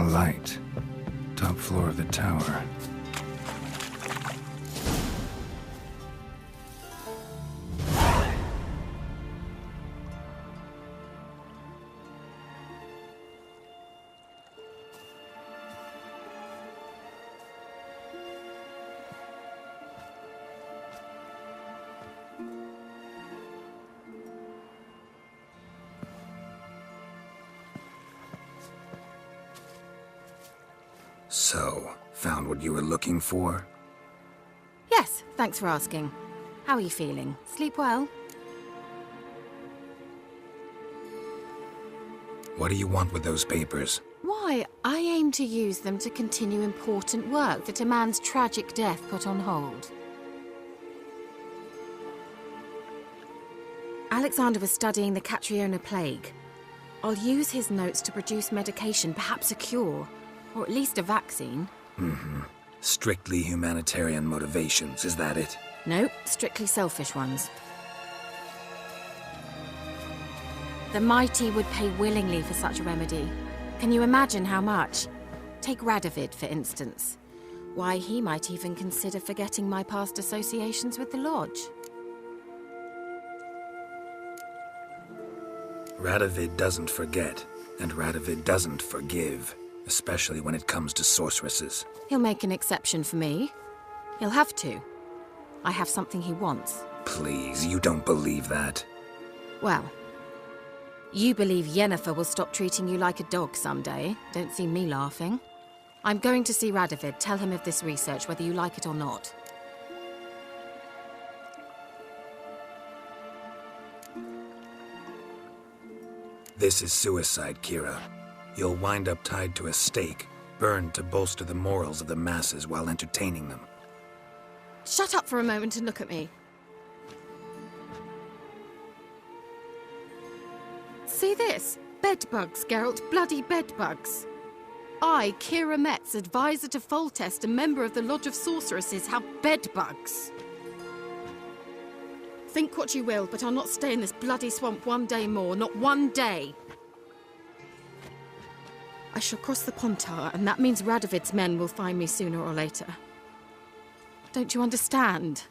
light. Top floor of the tower. So, found what you were looking for? Yes, thanks for asking. How are you feeling? Sleep well? What do you want with those papers? Why, I aim to use them to continue important work that a man's tragic death put on hold. Alexander was studying the Catriona plague. I'll use his notes to produce medication, perhaps a cure, or at least a vaccine. Strictly humanitarian motivations, is that it? Nope, strictly selfish ones. The mighty would pay willingly for such a remedy. Can you imagine how much? Take Radovid, for instance. Why, he might even consider forgetting my past associations with the Lodge. Radovid doesn't forget, and Radovid doesn't forgive, especially when it comes to sorceresses. He'll make an exception for me. He'll have to. I have something he wants. Please, you don't believe that. Well, you believe Yennefer will stop treating you like a dog someday. Don't see me laughing. I'm going to see Radovid, tell him of this research, whether you like it or not. This is suicide, Kira. You'll wind up tied to a stake, burned to bolster the morals of the masses while entertaining them. Shut up for a moment and look at me. See this? Bedbugs, Geralt. Bloody bedbugs. I, Kira Metz, advisor to Foltest and member of the Lodge of Sorceresses, have bedbugs. Think what you will, but I'll not stay in this bloody swamp one day more. Not one day. I shall cross the Pontar, and that means Radovid's men will find me sooner or later. Don't you understand?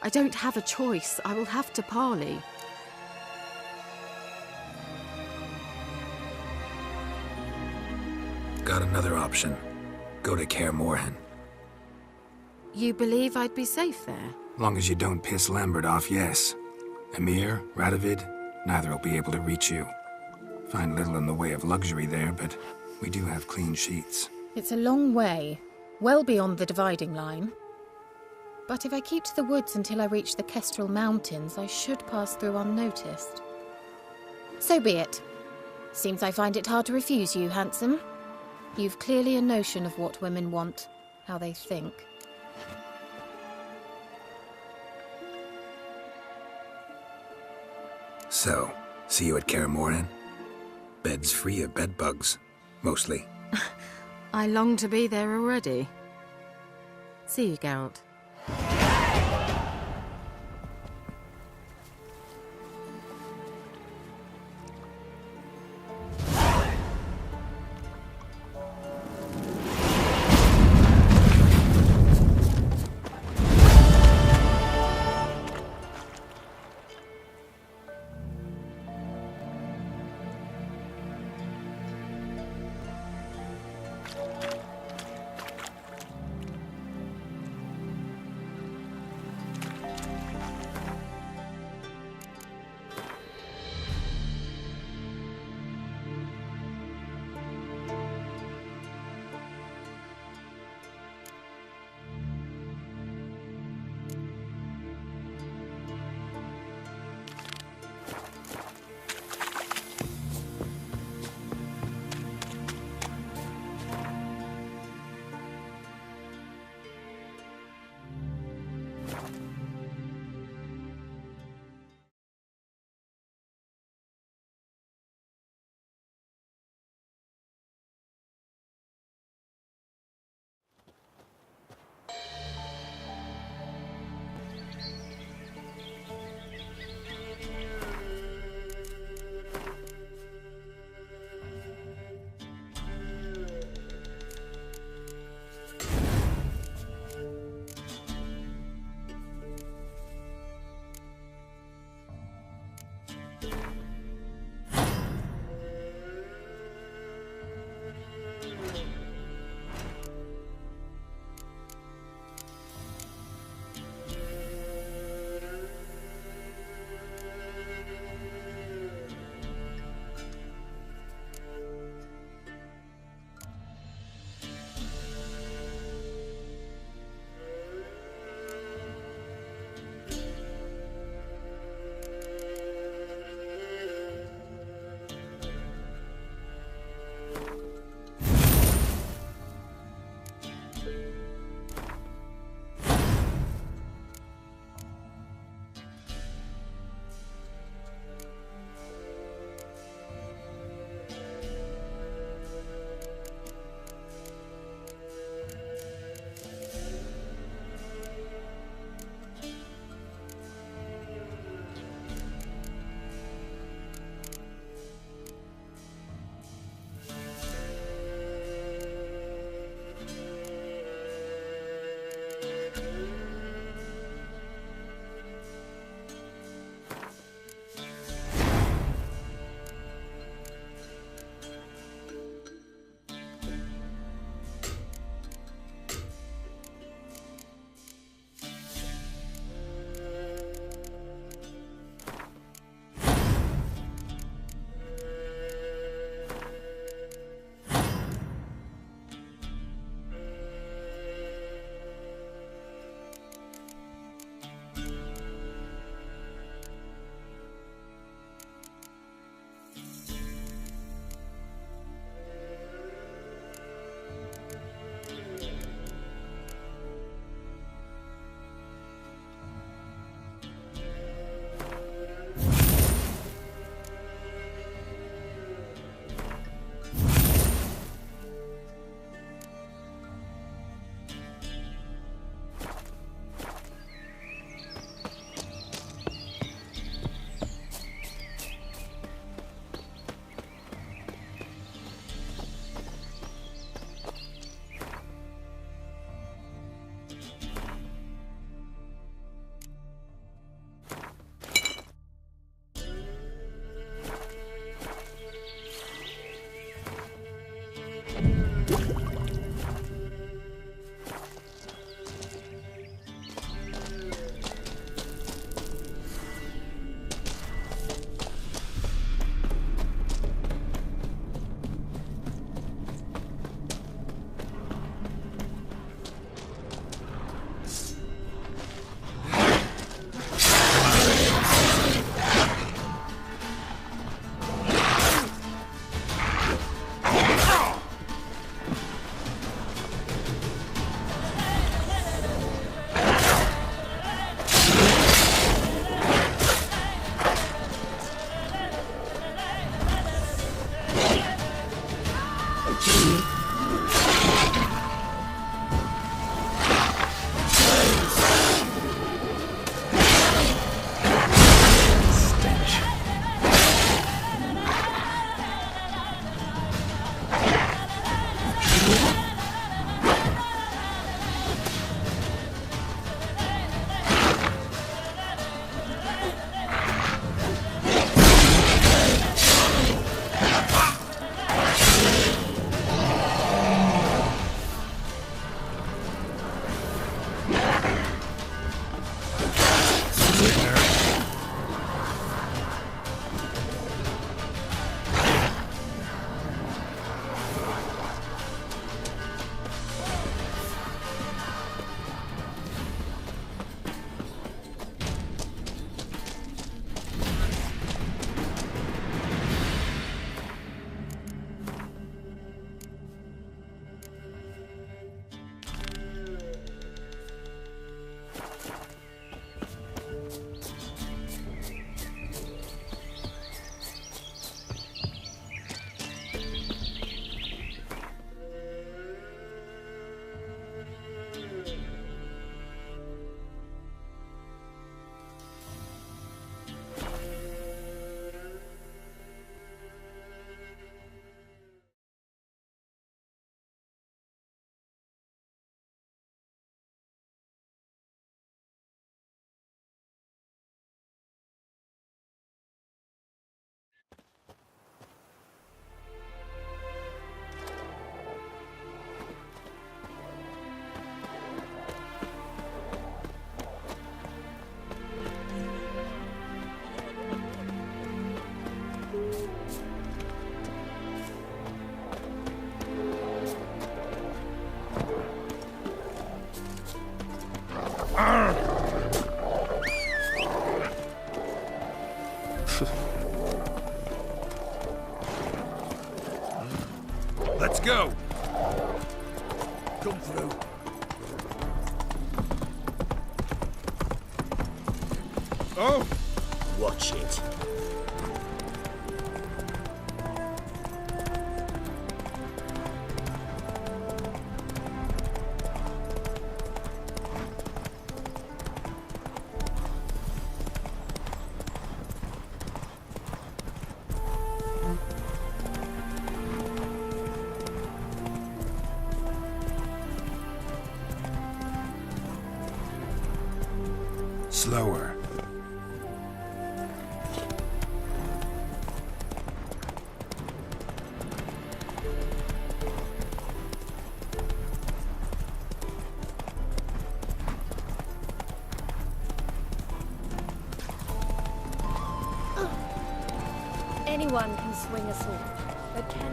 I don't have a choice. I will have to parley. Got another option. Go to Kaer Morhen. You believe I'd be safe there? Long as you don't piss Lambert off, yes. Emir, Radovid, neither will be able to reach you. Find little in the way of luxury there, but we do have clean sheets. It's a long way, well beyond the dividing line. But if I keep to the woods until I reach the Kestrel Mountains, I should pass through unnoticed. So be it. Seems I find it hard to refuse you, handsome. You've clearly a notion of what women want, how they think. So, see you at Kaer Morhen? Beds free of bedbugs, mostly. I long to be there already. See you, Geralt. Let's go! Come through. Oh! Watch it. Slower. Anyone can swing a sword, but can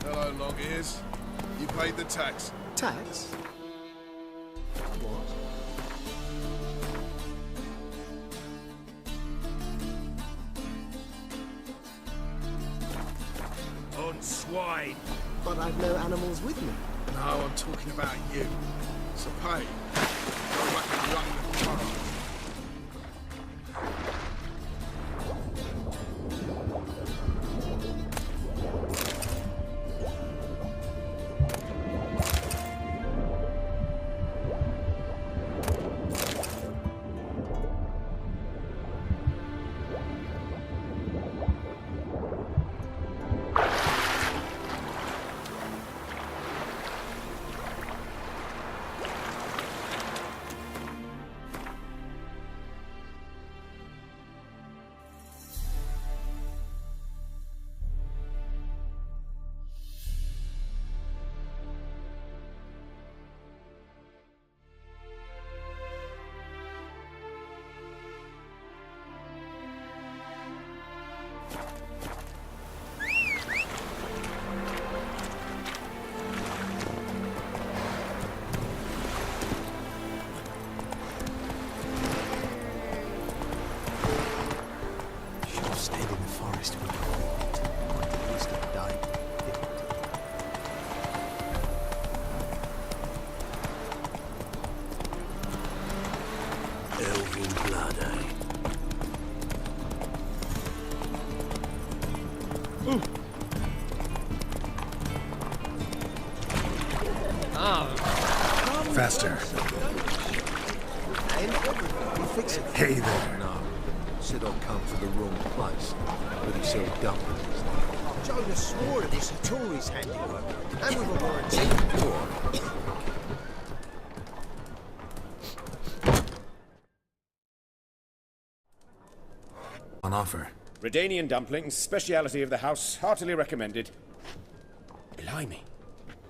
Hello, long ears. You paid the tax. Tax? What? On swine. But I've no animals with me. No, I'm talking about you. So pay. Go back and run the borough. Should have stayed in the forest when you waited. Might at least have died. Elven blood, eh? Faster. We fix it. Hey there. No. Said I'd come for the wrong place. But he sold dumplings. Jonah swore this Hattori's handiwork. And with a warranty. Go on. On offer. Redanian dumplings, speciality of the house, heartily recommended. Blimey.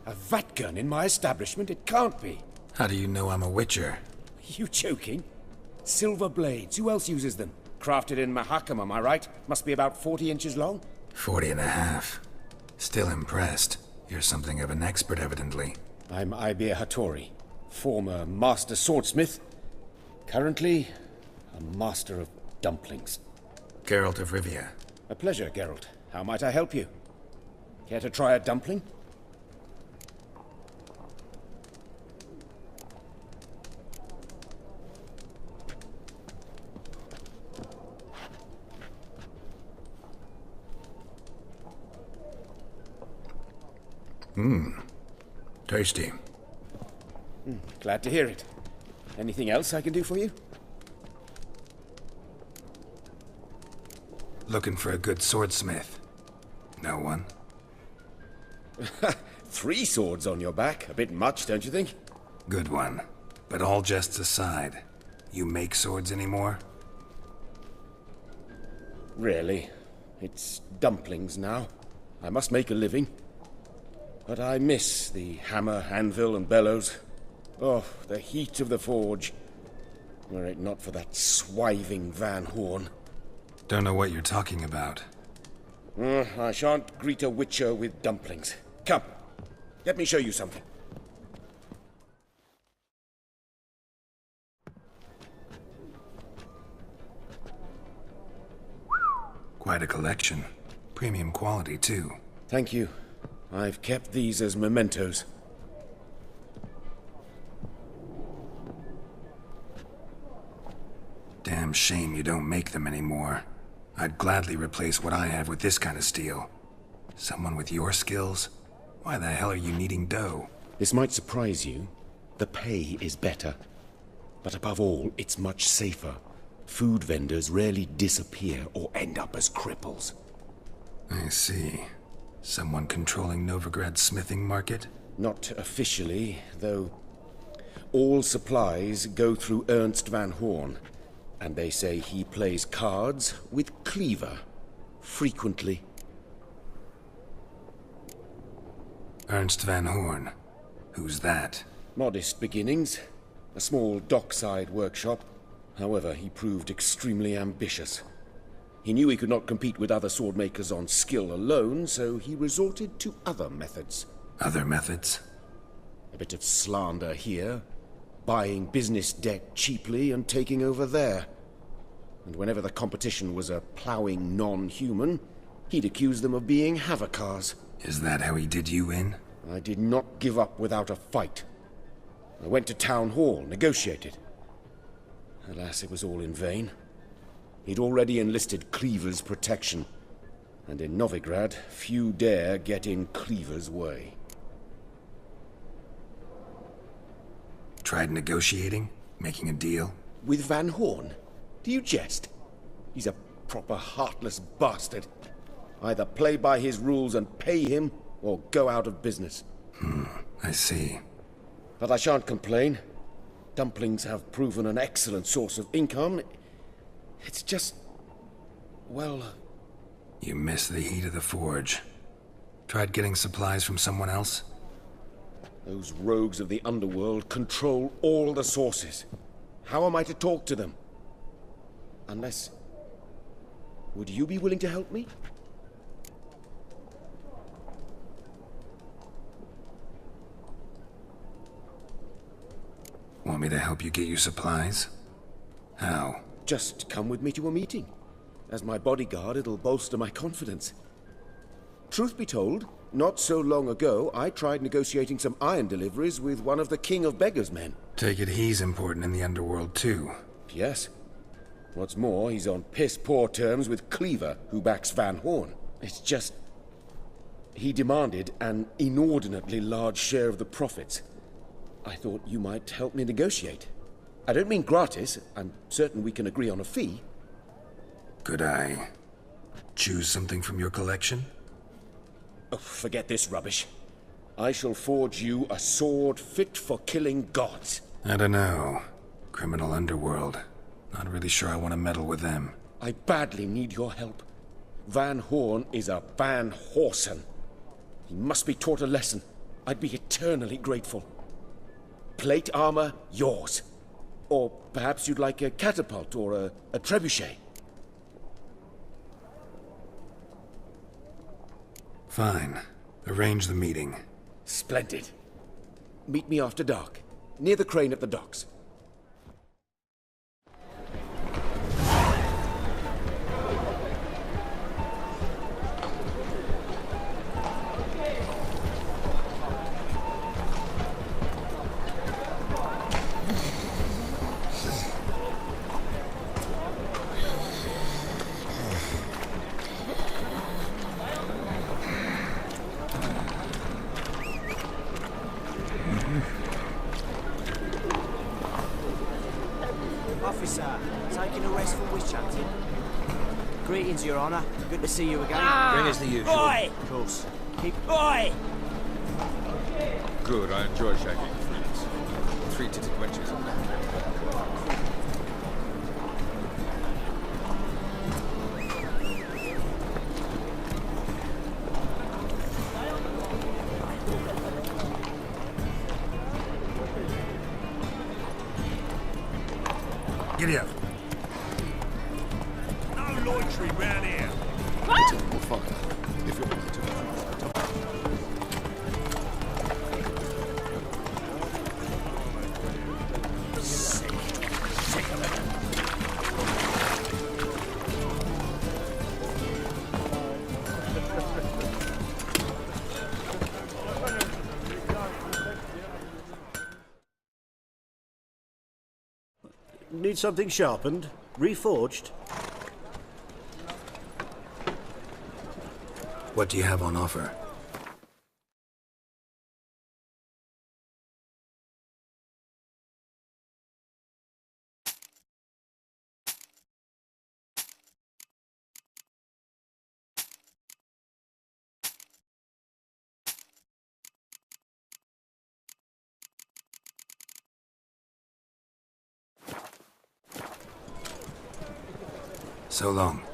A vat gun in my establishment? It can't be. How do you know I'm a witcher? You joking? Silver blades, who else uses them? Crafted in Mahakam, am I right? Must be about 40 inches long? 40 and a half. Still impressed. You're something of an expert, evidently. I'm Ibir Hattori, former master swordsmith. Currently, a master of dumplings. Geralt of Rivia. A pleasure, Geralt. How might I help you? Care to try a dumpling? Tasty. Glad to hear it. Anything else I can do for you? Looking for a good swordsmith. No one? 3 swords on your back. A bit much, don't you think? Good one. But all jests aside, you make swords anymore? Really. It's dumplings now. I must make a living. But I miss the hammer, anvil, and bellows. Oh, the heat of the forge. Were it not for that swiving Van Horn. Don't know what you're talking about. I shan't greet a witcher with dumplings. Come, let me show you something. Quite a collection. Premium quality, too. Thank you. I've kept these as mementos. Damn shame you don't make them anymore. I'd gladly replace what I have with this kind of steel. Someone with your skills? Why the hell are you needing dough? This might surprise you. The pay is better. But above all, it's much safer. Food vendors rarely disappear or end up as cripples. I see. Someone controlling Novigrad's smithing market? Not officially, though. All supplies go through Ernst van Horn, and they say he plays cards with Cleaver. Frequently. Ernst van Horn. Who's that? Modest beginnings. A small dockside workshop. However, he proved extremely ambitious. He knew he could not compete with other swordmakers on skill alone, so he resorted to other methods. Other methods? A bit of slander here, buying business debt cheaply and taking over there. And whenever the competition was a ploughing non-human, he'd accuse them of being Havocars. Is that how he did you in? I did not give up without a fight. I went to town hall, negotiated. Alas, it was all in vain. He'd already enlisted Cleaver's protection, and in Novigrad, few dare get in Cleaver's way. Tried negotiating? Making a deal? With Van Horn? Do you jest? He's a proper heartless bastard. Either play by his rules and pay him, or go out of business. I see. But I shan't complain. Dumplings have proven an excellent source of income. It's just... well... You miss the heat of the forge. Tried getting supplies from someone else? Those rogues of the underworld control all the sources. How am I to talk to them? Unless... would you be willing to help me? Want me to help you get you supplies? How? Just come with me to a meeting. As my bodyguard, it'll bolster my confidence. Truth be told, not so long ago, I tried negotiating some iron deliveries with one of the King of Beggars' men. Take it he's important in the underworld, too. Yes. What's more, he's on piss-poor terms with Cleaver, who backs Van Horn. It's just... he demanded an inordinately large share of the profits. I thought you might help me negotiate. I don't mean gratis. I'm certain we can agree on a fee. Could I choose something from your collection? Oh, forget this rubbish. I shall forge you a sword fit for killing gods. I don't know. Criminal underworld. Not really sure I want to meddle with them. I badly need your help. Van Horn is a Van Horsen. He must be taught a lesson. I'd be eternally grateful. Plate armor, yours. Or perhaps you'd like a catapult or a trebuchet. Fine. Arrange the meeting. Splendid. Meet me after dark, near the crane at the docks. Officer, taking a rest from witch hunting. Greetings, Your Honor. Good to see you again. Bring us the usual. Oi! Of course. Keep... Oi! Good, I enjoy shagging friends. 3 titted wenches. Giddy up. No loitering round here. We'll find out if you're willing to. Need something sharpened? Reforged? What do you have on offer? So long.